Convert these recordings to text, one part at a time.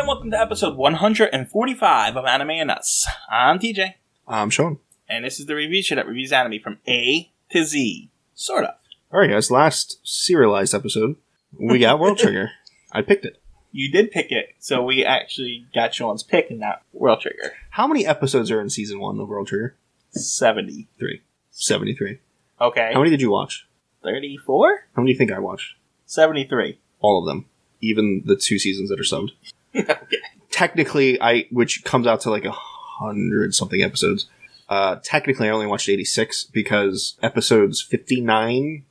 welcome to episode 145 of Anime and Us. I'm TJ. I'm Shawn. And this is the review show that reviews anime from A to Z. Sort of. Alright guys, last serialized episode, we got World Trigger. I picked it. You did pick it, so we actually got Shawn's pick and not World Trigger. How many episodes are in season 1 of World Trigger? 73. 73. Okay. How many did you watch? 34? How many do you think I watched? 73. All of them. Even the 2 seasons that are subbed. Okay. Technically, which comes out to like 100-something episodes. Technically, I only watched 86 because episodes 49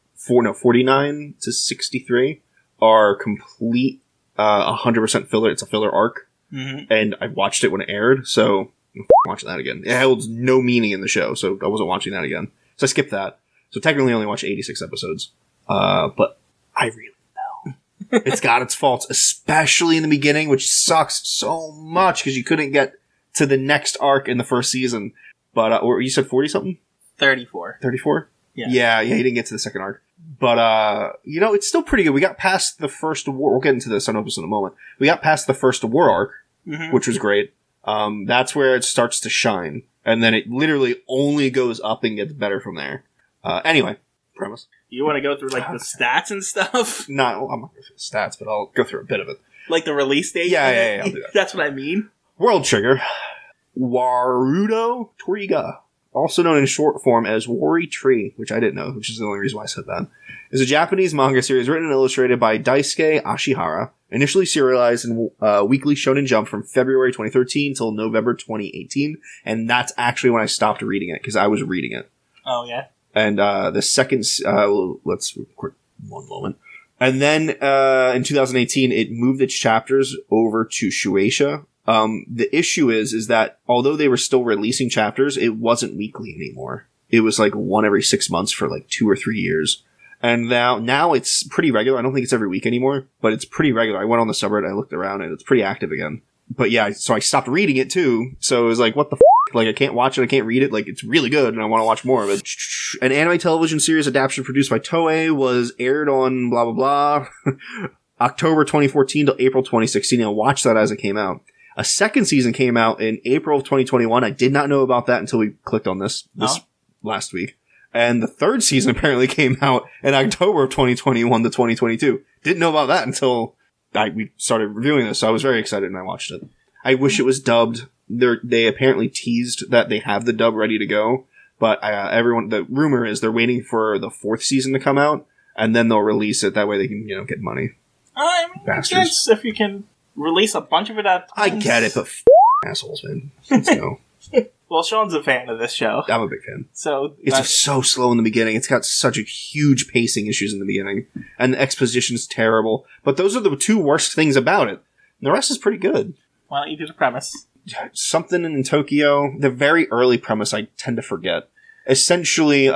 to 63 are complete 100% filler. It's a filler arc. Mm-hmm. And I watched it when it aired, so I'm watching that again. It holds no meaning in the show, so I wasn't watching that again. So I skipped that. So technically, I only watched 86 episodes. But I really know. It's got its faults, especially in the beginning, which sucks so much because you couldn't get to the next arc in the first season. But you said 40-something? 34. 34? Yeah, he didn't get to the second arc. But, it's still pretty good. We got past the first war. We'll get into this on Opus in a moment. We got past the first war arc, which was great. That's where it starts to shine. And then it literally only goes up and gets better from there. Anyway, premise. You want to go through, the stats and stuff? No, I'm not going through the stats, but I'll go through a bit of it. Like the release date? Yeah, I'll do that. That's what I mean. World Trigger. Warudo Toriga, also known in short form as Wari Tree, which I didn't know, which is the only reason why I said that, is a Japanese manga series written and illustrated by Daisuke Ashihara, initially serialized in Weekly Shonen Jump from February 2013 till November 2018, and that's actually when I stopped reading it, because I was reading it. Oh, yeah? And the second... let's record one moment. And then in 2018, it moved its chapters over to Shueisha. The issue is that although they were still releasing chapters, it wasn't weekly anymore. It was like one every 6 months for like 2 or 3 years. And now it's pretty regular. I don't think it's every week anymore, but it's pretty regular. I went on the subreddit, I looked around, and it's pretty active again. But yeah, so I stopped reading it too. So it was like, what the f***? Like, I can't watch it, I can't read it. Like, it's really good, and I want to watch more of it. An anime television series adaptation produced by Toei was aired on blah, blah, blah, October 2014 to April 2016. I watched that as it came out. A second season came out in April of 2021. I did not know about that until we clicked on this last week. And the third season apparently came out in October of 2021 to 2022. Didn't know about that until we started reviewing this, so I was very excited and I watched it. I wish it was dubbed. They apparently teased that they have the dub ready to go, but the rumor is they're waiting for the fourth season to come out, and then they'll release it. That way they can, get money. I mean, bastards. If you can release a bunch of it at I get it, but assholes, man. Let's go. Well, Shawn's a fan of this show. I'm a big fan. So it's just so slow in the beginning. It's got such a huge pacing issues in the beginning, and the exposition's terrible. But those are the 2 worst things about it. The rest is pretty good. Why don't you do the premise? Something in Tokyo. The very early premise I tend to forget. Essentially,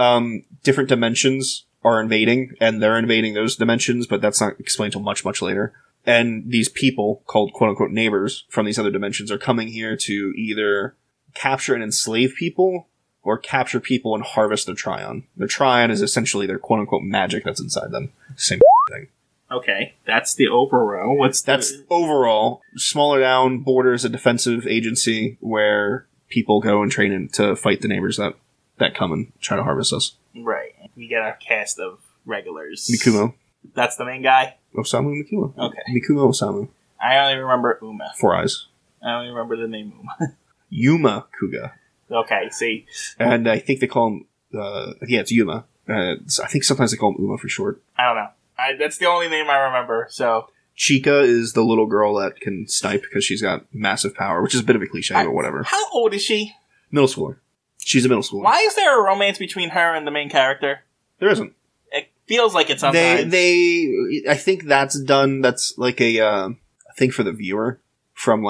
different dimensions are invading, and they're invading those dimensions, but that's not explained till much, much later. And these people, called quote-unquote neighbors from these other dimensions, are coming here to either capture and enslave people, or capture people and harvest their Tryon. Their Tryon is essentially their quote-unquote magic that's inside them. Same thing. Okay, that's the overall. That's overall. Smaller down, Borders, a defensive agency where people go and train to fight the neighbors that come and try to harvest us. Right. We get a cast of regulars. Mikumo. That's the main guy? Osamu Mikumo. Okay. Mikumo Osamu. I only remember Uma. 4 eyes. I only remember the name Uma. Yuma Kuga. Okay, see. And I think they call him... it's Yuma. I think sometimes they call him Uma for short. I don't know. That's the only name I remember, so... Chica is the little girl that can snipe because she's got massive power, which is a bit of a cliche, but whatever. How old is she? Middle schooler. She's a middle schooler. Why is there a romance between her and the main character? There isn't. It feels like it sometimes. I think that's done, that's like a thing for the viewer from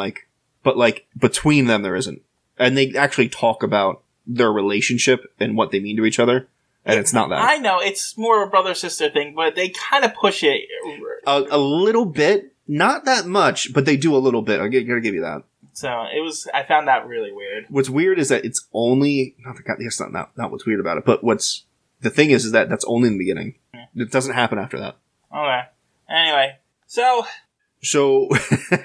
but between them there isn't. And they actually talk about their relationship and what they mean to each other. And it's not that. I know, it's more of a brother-sister thing, but they kind of push it. A little bit. Not that much, but they do a little bit. I'm gonna give you that. So, I found that really weird. What's weird is that it's only... That's not what's weird about it, but the thing is that that's only in the beginning. It doesn't happen after that. Okay. Anyway, so... So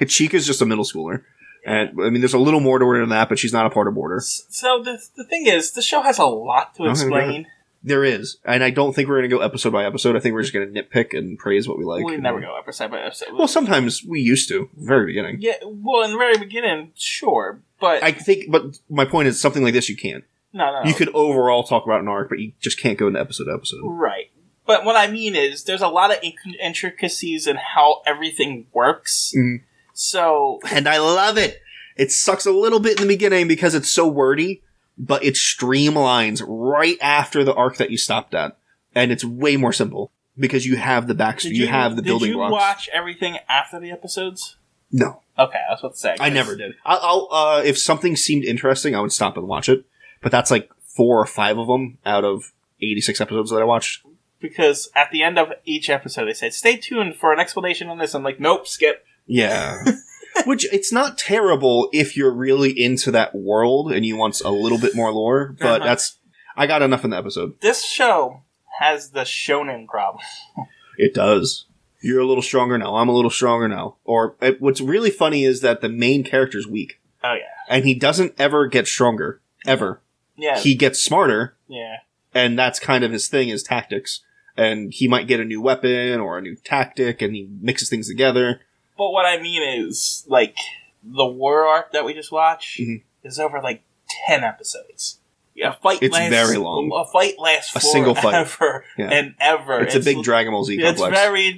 Chica's just a middle schooler. And I mean, there's a little more to her than that, but she's not a part of Border. So the thing is, the show has a lot to explain. There is. And I don't think we're going to go episode by episode. I think we're just going to nitpick and praise what we like. We never go episode by episode. Well, sometimes we used to. Very beginning. Yeah, well, in the very beginning, sure. But but my point is, something like this you can't. No. You could overall talk about an arc, but you just can't go into episode to episode. Right. But what I mean is, there's a lot of intricacies in how everything works. Mm. So... And I love it! It sucks a little bit in the beginning because it's so wordy, but it streamlines right after the arc that you stopped at. And it's way more simple. Because you have the backstory, you have the building blocks. Did you watch everything after the episodes? No. Okay, I was about to say. I never did. I'll if something seemed interesting, I would stop and watch it. But that's like 4 or 5 of them out of 86 episodes that I watched. Because at the end of each episode, they said, stay tuned for an explanation on this. I'm like, nope, skip. Yeah. Which, it's not terrible if you're really into that world and you want a little bit more lore, but I got enough in the episode. This show has the shonen problem. It does. You're a little stronger now. I'm a little stronger now. Or, what's really funny is that the main character's weak. Oh, yeah. And he doesn't ever get stronger. Ever. Yeah. He gets smarter. Yeah. And that's kind of his thing, his tactics. And he might get a new weapon or a new tactic, and he mixes things together. But what I mean is, like, the war arc that we just watched is over, like, 10 episodes. Yeah, very long. A fight lasts a single fight. And ever. It's a big Dragon Ball Z complex. It's very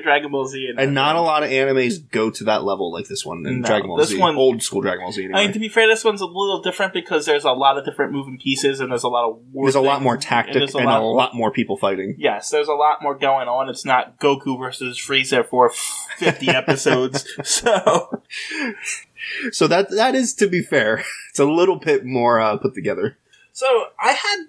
Dragon Ball Z. And not a lot of animes go to that level like this one in Dragon Ball Z. Old school Dragon Ball Z, anyway. I mean, to be fair, this one's a little different because there's a lot of different moving pieces and there's a lot of war. There's a lot more tactic and a lot more people fighting. Yes, there's a lot more going on. It's not Goku versus Frieza for 50 episodes. So that is, to be fair, it's a little bit more put together. So, I had...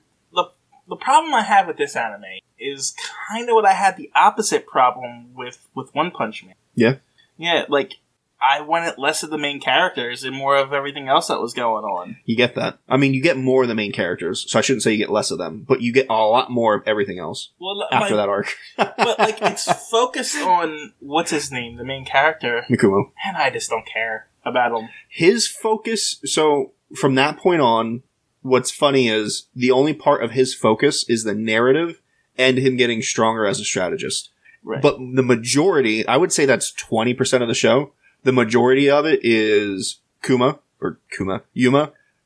The problem I had with this anime is kind of what I had the opposite problem with One Punch Man. Yeah? Yeah, like, I wanted less of the main characters and more of everything else that was going on. You get that. I mean, you get more of the main characters, so I shouldn't say you get less of them, but you get a lot more of everything else after that arc. But, like, it's focused on, what's his name, the main character. Mikumo. And I just don't care about him. His focus, so, from that point on, what's funny is the only part of his focus is the narrative and him getting stronger as a strategist. Right. But the majority, I would say that's 20% of the show. The majority of it is Yuma,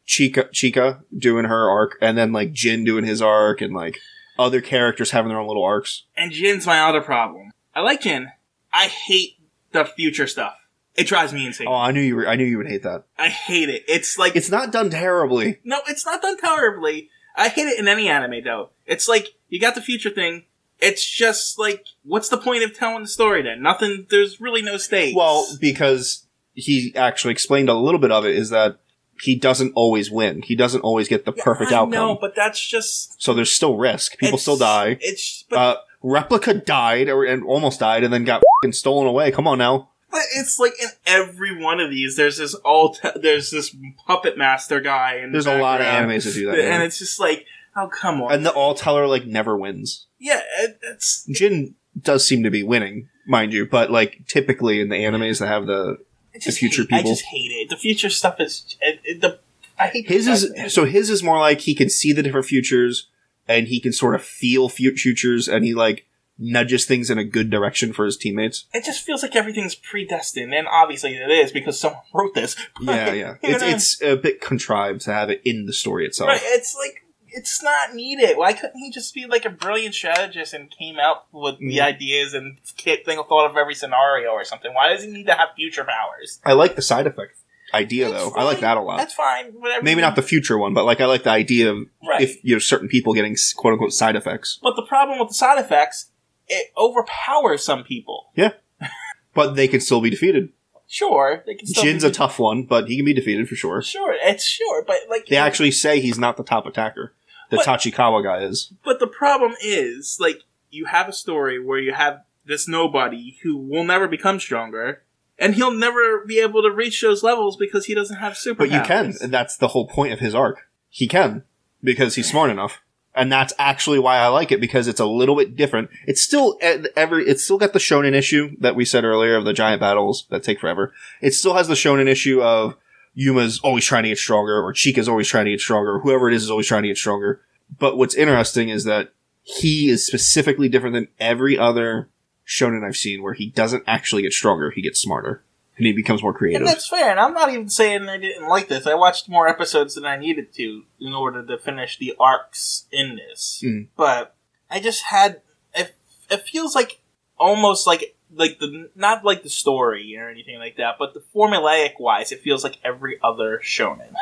Chica doing her arc, and then like Jin doing his arc, and like other characters having their own little arcs. And Jin's my other problem. I like Jin. I hate the future stuff. It drives me insane. Oh, I knew you would hate that. I hate it. It's like... It's not done terribly. No, it's not done terribly. I hate it in any anime, though. It's like, you got the future thing. It's just like, what's the point of telling the story then? Nothing, there's really no stakes. Well, because he actually explained a little bit of it, is that he doesn't always win. He doesn't always get the perfect outcome. No, but that's just... So there's still risk. People still die. But Replica died, and almost died, and then got f***ing stolen away. Come on now. But it's like in every one of these, there's this puppet master guy. And there's a lot of animes that do that, and it's just like, oh come on! And the all-teller like never wins. Yeah, it's Jin does seem to be winning, mind you, but like typically in the animes that have the future people, I just hate it. The future stuff is I hate his is more like he can see the different futures and he can sort of feel futures, and he like nudges things in a good direction for his teammates. It just feels like everything's predestined, and obviously it is because someone wrote this. Yeah. It's a bit contrived to have it in the story itself. Right, it's like, it's not needed. Why couldn't he just be like a brilliant strategist and came out with the ideas and thought of every scenario or something? Why does he need to have future powers? I like the side effect idea, though. I like that a lot. That's fine. Whatever. Maybe not the future one, but like I like the idea of if certain people getting quote-unquote side effects. But the problem with the side effects, it overpowers some people. Yeah. But they can still be defeated. Sure. They can still Jin's a tough one, but he can be defeated for sure. Sure, but like... They actually say he's not the top attacker. The Tachikawa guy is. But the problem is, like, you have a story where you have this nobody who will never become stronger, and he'll never be able to reach those levels because he doesn't have superpowers. But you can, and that's the whole point of his arc. He can, because he's smart enough. And that's actually why I like it, because it's a little bit different. It's still it's still got the shonen issue that we said earlier of the giant battles that take forever. It still has the shonen issue of Yuma's always trying to get stronger, or Chika's always trying to get stronger, or whoever it is always trying to get stronger. But what's interesting is that he is specifically different than every other shonen I've seen, where he doesn't actually get stronger, he gets smarter. And he becomes more creative. And that's fair, and I'm not even saying I didn't like this. I watched more episodes than I needed to in order to finish the arcs in this. Mm. But I just had... It feels like almost like the... Not like the story or anything like that, but the formulaic-wise, it feels like every other shonen.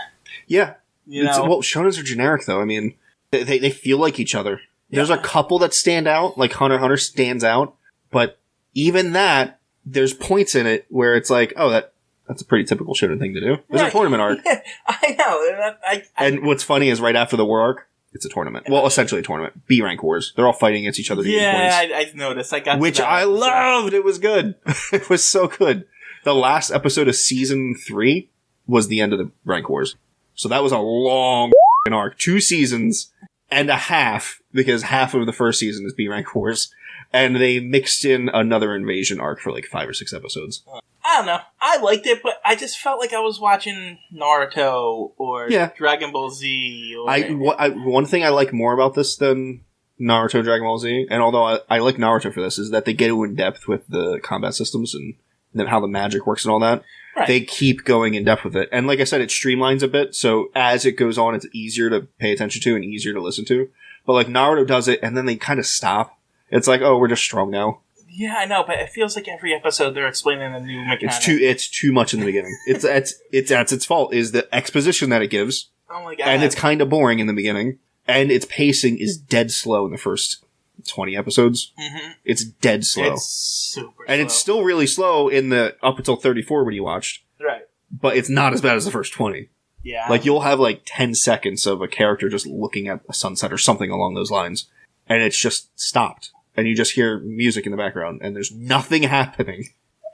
Yeah. Well, shonens are generic, though. I mean, they feel like each other. Yeah. There's a couple that stand out, like Hunter x Hunter stands out, but even that... There's points in it where it's like, oh, that's a pretty typical shonen thing to do. There's a tournament arc. Yeah, I know. And what's funny is right after the war arc, it's a tournament. Well, essentially a tournament. B rank wars. They're all fighting against each other to get points. Yeah, I noticed. I got which I loved. It was good. It was so good. The last episode of season 3 was the end of the rank wars. So that was a long arc. 2 seasons and a half, because half of the first season is B rank wars. And they mixed in another invasion arc for like 5 or 6 episodes. I don't know. I liked it, but I just felt like I was watching Naruto or Dragon Ball Z. One thing I like more about this than Naruto, Dragon Ball Z, and although I like Naruto for this, is that they get in depth with the combat systems and then how the magic works and all that. Right. They keep going in depth with it. And like I said, it streamlines a bit, so as it goes on, it's easier to pay attention to and easier to listen to. But like Naruto does it, and then they kind of stop. It's like, oh, we're just strong now. Yeah, I know, but it feels like every episode they're explaining a new mechanic. It's too much in the beginning. That's its fault, is the exposition that it gives. Oh my god. And it's kind of boring in the beginning. And its pacing is dead slow in the first 20 episodes. Mm-hmm. It's dead slow. It's super slow. And it's still really slow in the up until 34 when you watched. Right. But it's not as bad as the first 20. Yeah. Like, you'll have like 10 seconds of a character just looking at a sunset or something along those lines. And it's just stopped. And you just hear music in the background, and there's nothing happening.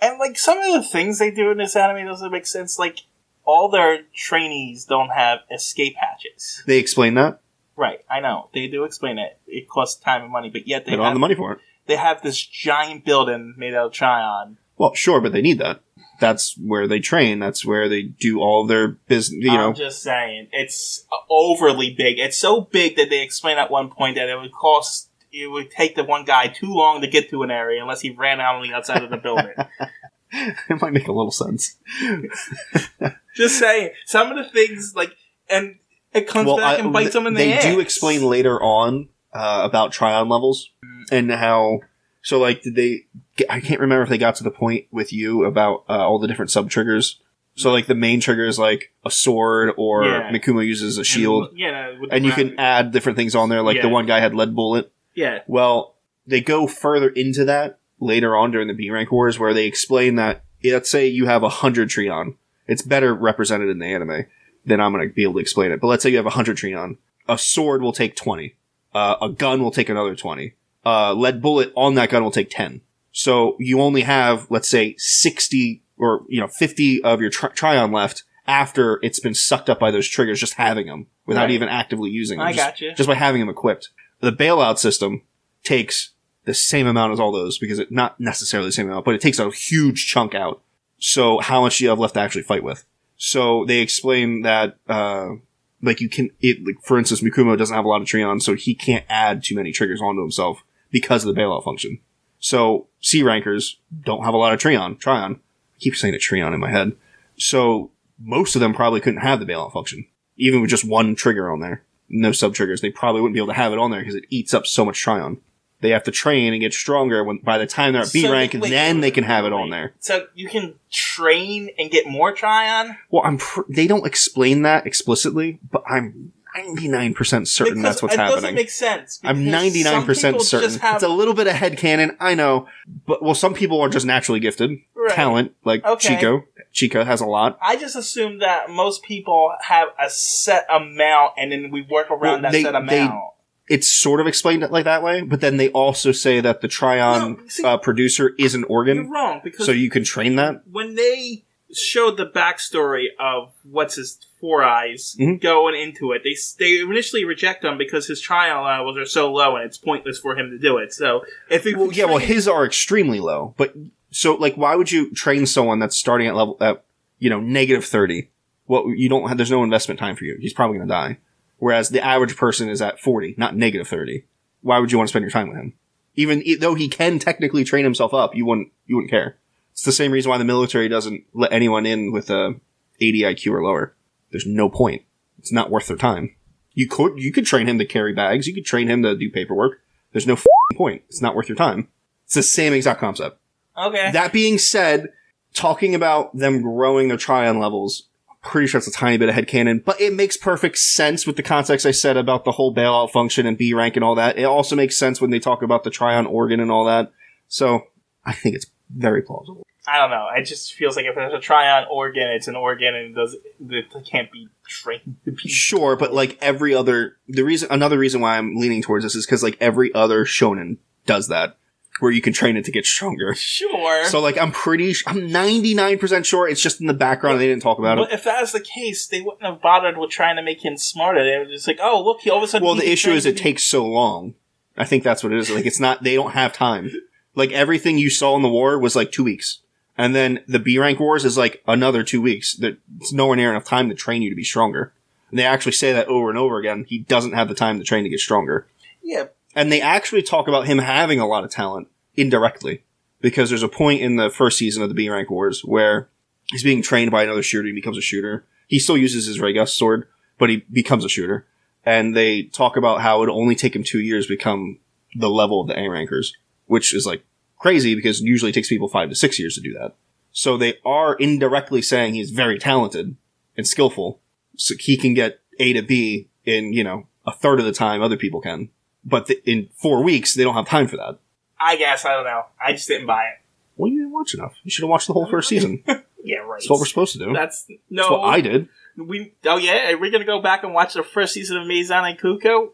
And, like, some of the things they do in this anime doesn't make sense. Like, all their trainees don't have escape hatches. They explain that? Right, I know. They do explain it. It costs time and money, but yet they don't have the money for it. They have this giant building made out of Tryon. Well, sure, but they need that. That's where they train. That's where they do all of their business, I'm just saying. It's overly big. It's so big that they explain at one point that it would take the one guy too long to get to an area unless he ran out on the outside of the building. It might make a little sense. Just saying. Some of the things, like, and it comes back and bites them in the ass. They do explain later on about Tryon levels and how... So, like, I can't remember if they got to the point with you about all the different sub-triggers. So, like, the main trigger is, like, a sword, or Mikumo uses a shield. And you can add different things on there, like the one guy had lead bullet. Yeah. Well, they go further into that later on during the B-Rank Wars, where they explain that, let's say you have 100 Tryon. It's better represented in the anime than I'm going to be able to explain it. But let's say you have 100 Tryon. A sword will take 20. A gun will take another 20. Lead bullet on that gun will take 10. So you only have, let's say, 60 or 50 of your Tryon left after it's been sucked up by those triggers, just having them without even actively using them. Just by having them equipped. The bailout system takes the same amount as all those, because it's not necessarily the same amount, but it takes a huge chunk out. So how much do you have left to actually fight with? So they explain that, for instance, Mikumo doesn't have a lot of Tryon, so he can't add too many triggers onto himself because of the bailout function. So C rankers don't have a lot of Tryon. I keep saying it Tryon in my head. So most of them probably couldn't have the bailout function, even with just one trigger on there. No sub-triggers. They probably wouldn't be able to have it on there because it eats up so much Tryon. They have to train and get stronger by the time they're at B rank, then they can have it on there. So you can train and get more Tryon? Well, they don't explain that explicitly, but I'm 99% certain that's what's happening. It doesn't make sense. I'm 99% certain. It's a little bit of headcanon, I know. But, some people are just naturally gifted. Right. Talent, like Chico. Chica has a lot. I just assume that most people have a set amount, and then we work around that set amount. It's sort of explained like that way, but then they also say that the Tryon producer is an organ. You're wrong, because so you can train that. When they showed the backstory of what's his Four Eyes going into it. They initially reject him because his trial levels are so low and it's pointless for him to do it. So if it his are extremely low. But so like, why would you train someone that's starting at level at negative 30? Well, you don't have. There's no investment time for you. He's probably going to die. Whereas the average person is at 40, not negative 30. Why would you want to spend your time with him? Even though he can technically train himself up, you wouldn't care. It's the same reason why the military doesn't let anyone in with a 80 IQ or lower. There's no point. It's not worth their time. You could train him to carry bags. You could train him to do paperwork. There's no point. It's not worth your time. It's the same exact concept. Okay. That being said, talking about them growing their Tryon levels, I'm pretty sure it's a tiny bit of headcanon, but it makes perfect sense with the context I said about the whole bailout function and B rank and all that. It also makes sense when they talk about the Tryon organ and all that. So I think it's very plausible. I don't know. It just feels like if there's a Tryon organ, it's an organ and it can't be trained to be. Sure, but like another reason why I'm leaning towards this is because like every other shonen does that, where you can train it to get stronger. Sure. So like I'm 99% sure it's just in the background and they didn't talk about it. But if that was the case, they wouldn't have bothered with trying to make him smarter. They were just like, oh, look, he all of a sudden. Well, the issue is it takes so long. I think that's what it is. Like it's not. They don't have time. Like everything you saw in the war was like 2 weeks. And then the B rank wars is like another 2 weeks. It's nowhere near enough time to train you to be stronger. And they actually say that over and over again. He doesn't have the time to train to get stronger. Yeah. And they actually talk about him having a lot of talent indirectly. Because there's a point in the first season of the B rank wars where he's being trained by another shooter. He becomes a shooter. He still uses his Regus sword, but he becomes a shooter. And they talk about how it would only take him 2 years to become the level of the A rankers, which is like crazy because usually it takes people 5 to 6 years to do that. So they are indirectly saying he's very talented and skillful. So he can get A to B in, a third of the time other people can. But in 4 weeks, they don't have time for that. I guess. I don't know. I just didn't buy it. Well, you didn't watch enough. You should have watched the whole first season. Yeah, right. That's what we're supposed to do. That's what I did. Are we going to go back and watch the first season of Meizan and Kiko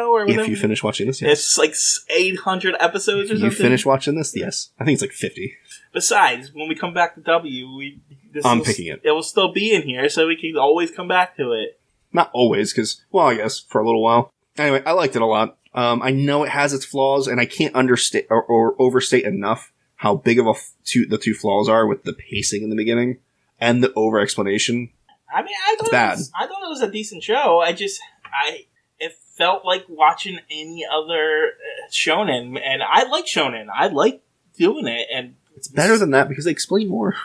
or whatever? If you finish watching this, yes. It's like 800 episodes or something. You finish watching this? Yes. I think it's like 50. Besides, when we come back to W, I'm picking it. It will still be in here, so we can always come back to it. Not always, because, I guess, for a little while. Anyway, I liked it a lot. I know it has its flaws, and I can't understate or overstate enough how big of the two flaws are with the pacing in the beginning and the over-explanation. I mean, I thought it was a decent show. It felt like watching any other shonen, and I like shonen. I like doing it, and it's better than that because they explain more.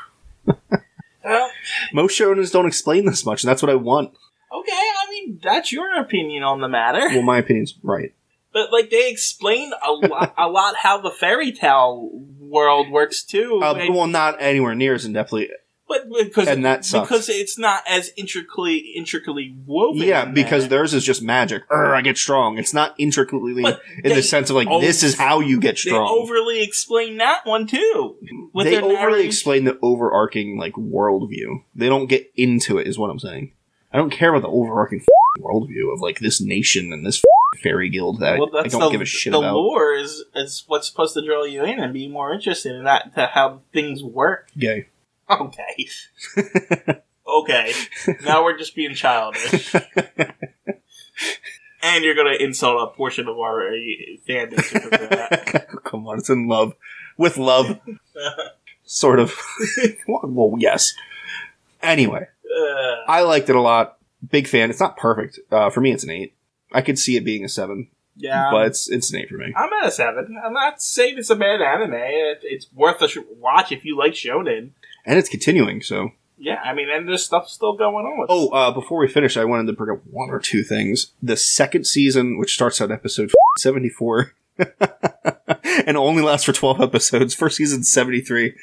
Most shonens don't explain this much, and that's what I want. Okay, I mean, that's your opinion on the matter. Well, my opinion's right. But, like, they explain a lot how the fairy tale world works, too. Well, not anywhere near as in-depthly. But because it's not as intricately woven. Yeah, because theirs is just magic. I get strong. It's not intricately in the sense of like this is how you get strong. They overly explain that one too. They overly explain the overarching like worldview. They don't get into it, is what I'm saying. I don't care about the overarching worldview of like this nation and this fairy guild that I don't give a shit about. The lore is what's supposed to draw you in and be more interested in that to how things work. Gay. Okay. Okay. Now we're just being childish. And you're going to insult a portion of our fan base because of that. Come on, it's in love. With love. Sort of. Well, yes. Anyway. I liked it a lot. Big fan. It's not perfect. For me, it's an 8. I could see it being a 7. Yeah. But it's an 8 for me. I'm at a 7. I'm not saying it's a bad anime. It's worth a watch if you like shonen. And it's continuing, so... Yeah, I mean, and there's stuff still going on with it. Before we finish, I wanted to bring up one or two things. The second season, which starts at episode 74, and only lasts for 12 episodes. First season 73.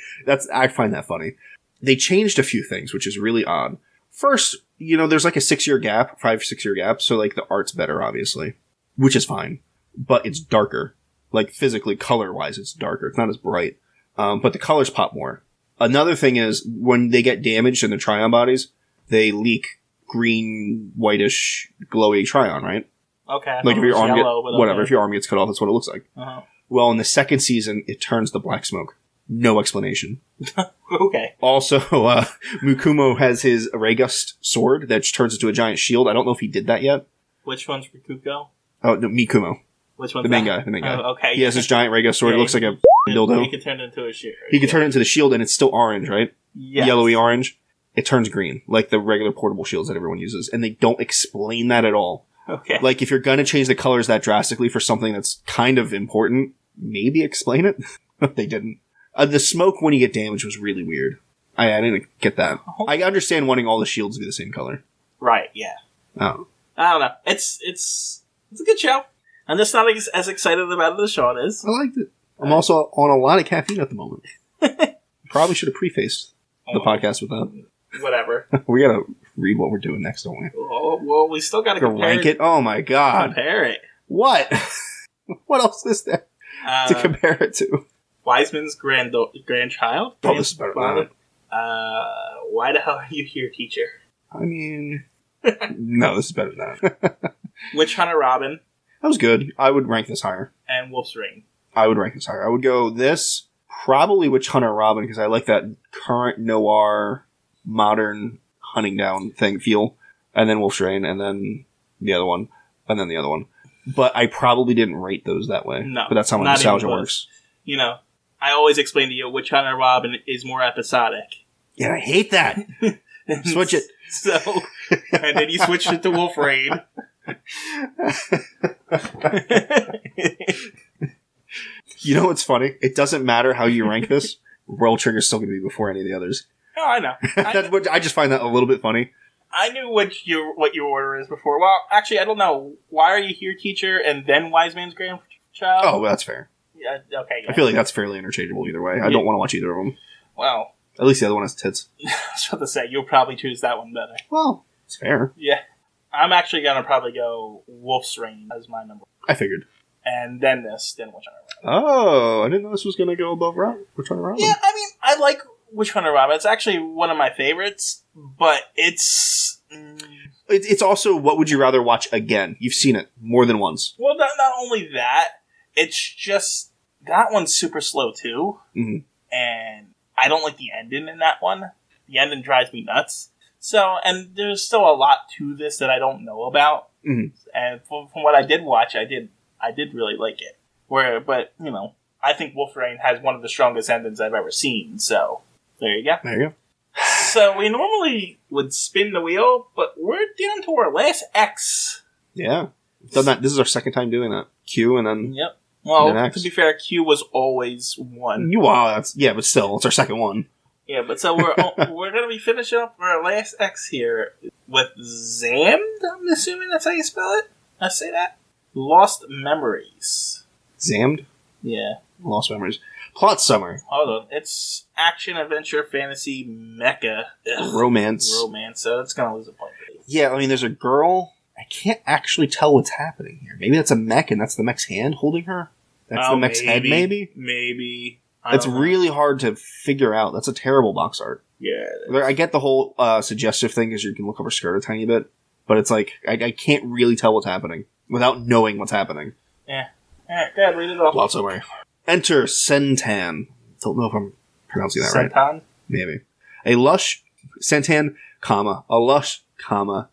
I find that funny. They changed a few things, which is really odd. First, there's like a 6-year gap, 5-6 year gap, so like the art's better, obviously. Which is fine. But it's darker. Like physically, color-wise, it's darker. It's not as bright. But the colors pop more. Another thing is, when they get damaged in the Tryon bodies, they leak green, whitish, glowy Tryon, right? Okay. Like if your arm if your arm gets cut off, that's what it looks like. Uh-huh. Well, in the second season, it turns to black smoke. No explanation. Okay. Also, Mukumo has his Regust sword that turns into a giant shield. I don't know if he did that yet. Which one's Rikuko? Oh, no, Mikumo. Which one's The main that? guy. The main guy. Oh, okay. He has this giant Regust sword. Yeah, It looks like a dildo. He can turn it into a shield. He can turn it into the shield, and it's still orange, right? Yes. Yellowy orange. It turns green, like the regular portable shields that everyone uses. And they don't explain that at all. Okay. Like, if you're gonna change the colors that drastically for something that's kind of important, maybe explain it. They didn't. The smoke when you get damaged was really weird. I didn't get that. I understand wanting all the shields to be the same color. Right, yeah. Oh. I don't know. It's a good show. I'm just not as excited about it as Shawn is. I liked it. I'm also on a lot of caffeine at the moment. Probably should have prefaced the podcast with that. Whatever. We gotta read what we're doing next, don't we? Well, we still gotta rank it. Oh my god. Compare it. What? What else is there to compare it to? Wiseman's grandchild? Oh, this is better than that. Why the hell are you here, teacher? I mean... no, this is better than that. Witch Hunter Robin. That was good. I would rank this higher. And Wolf's Rain. I would rank this higher. I would go this, probably Witch Hunter Robin, because I like that current noir, modern hunting down thing feel. And then Wolf's Rain, and then the other one, and then the other one. But I probably didn't rate those that way. No. But that's how my nostalgia works. You know, I always explain to you Witch Hunter Robin is more episodic. Yeah, I hate that. Switch it. So, and then you switched it to Wolf Rain. You know what's funny? It doesn't matter how you rank this. World Trigger's still going to be before any of the others. Oh, I know. I just find that a little bit funny. I knew what your order is before. Well, actually, I don't know. Why are you here, teacher, and then Wiseman's grandchild? Oh, well, that's fair. Yeah, okay. Yeah. I feel like that's fairly interchangeable either way. I don't want to watch either of them. Well. At least the other one has tits. I was about to say, you'll probably choose that one better. Well, it's fair. Yeah. I'm actually going to probably go Wolf's Rain as my number. I figured. And then this, then Witch Hunter Robin. Oh, I didn't know this was going to go above Witch Hunter Robin. Yeah, I mean, I like Witch Hunter Robin. It's actually one of my favorites, but it's... It's also, what would you rather watch again? You've seen it more than once. Well, not only that, it's just... That one's super slow, too. Mm-hmm. And I don't like the ending in that one. The ending drives me nuts. So, and there's still a lot to this that I don't know about. Mm-hmm. And from what I did watch, I did really like it. But, you know, I think Wolf Rain has one of the strongest endings I've ever seen. So, there you go. There you go. So, we normally would spin the wheel, but we're down to our last X. Yeah. We've done that. This is our second time doing that. Q and then... Yep. Well, to be fair, Q was always one. Wow, but still, it's our second one. Yeah, but so we're going to be finishing up our last X here with Zammed, I'm assuming that's how you spell it? I say that? Lost Memories. Zammed? Yeah. Lost Memories. Plot summary. Hold on. It's action, adventure, fantasy, mecha. Romance. So that's going to lose a point. Yeah, I mean, there's a girl... I can't actually tell what's happening here. Maybe that's a mech, and that's the mech's hand holding her? That's the mech's head, maybe? Maybe. It's really hard to figure out. That's a terrible box art. Yeah. I get the whole suggestive thing, because you can look up her skirt a tiny bit, but it's like, I can't really tell what's happening without knowing what's happening. Yeah. Alright, go ahead, read it off. Plot summary. Enter Sentan. Don't know if I'm pronouncing that right. Sentan? Maybe. A lush... Sentan, a lush...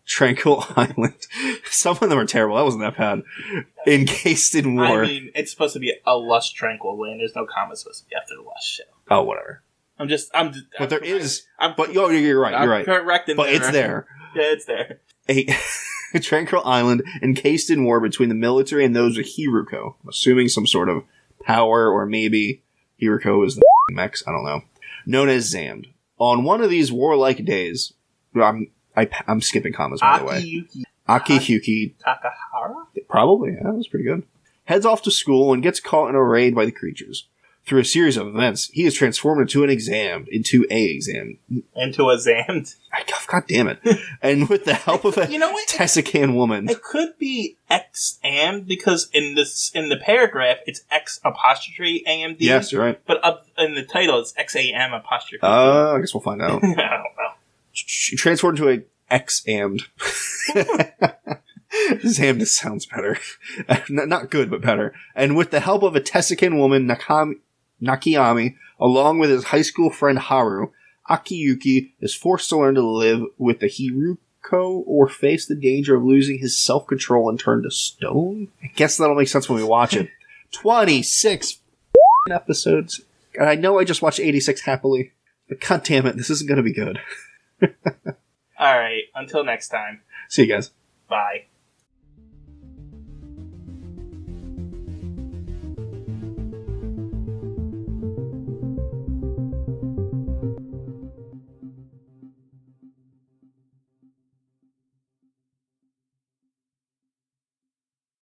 tranquil island. Some of them are terrible. That wasn't that bad. Encased in war. I mean, it's supposed to be a lush, tranquil land. There's no comma supposed to be after the lush. So. Oh, whatever. But there is. But you're right. You're right. Correcting. But it's there. Yeah, it's there. A tranquil island encased in war between the military and those of Hiruko. I'm assuming some sort of power, or maybe Hiruko is the mechs. I don't know. Known as Zammed. On one of these warlike days, I'm skipping commas, by the way. Akiyuki Takahara? Probably, yeah, that was pretty good. Heads off to school and gets caught in a raid by the creatures. Through a series of events, he is transformed into a Zammed. Into a Zammed? God damn it. And with the help of a Tessican woman. It could be X-ammed, because in the paragraph, it's X''AMD. Yes, you're right. But in the title, it's XAM apostrophe. I guess we'll find out. I don't know. She transformed into a X-ammed. Zammed sounds better. Not good, but better. And with the help of a Tessican woman, Nakayami, along with his high school friend Haru, Akiyuki is forced to learn to live with the Hiruko or face the danger of losing his self-control and turn to stone? I guess that'll make sense when we watch it. 26 episodes. And I know I just watched 86 happily, but god damn it, this isn't going to be good. Alright, until next time. See you guys. Bye.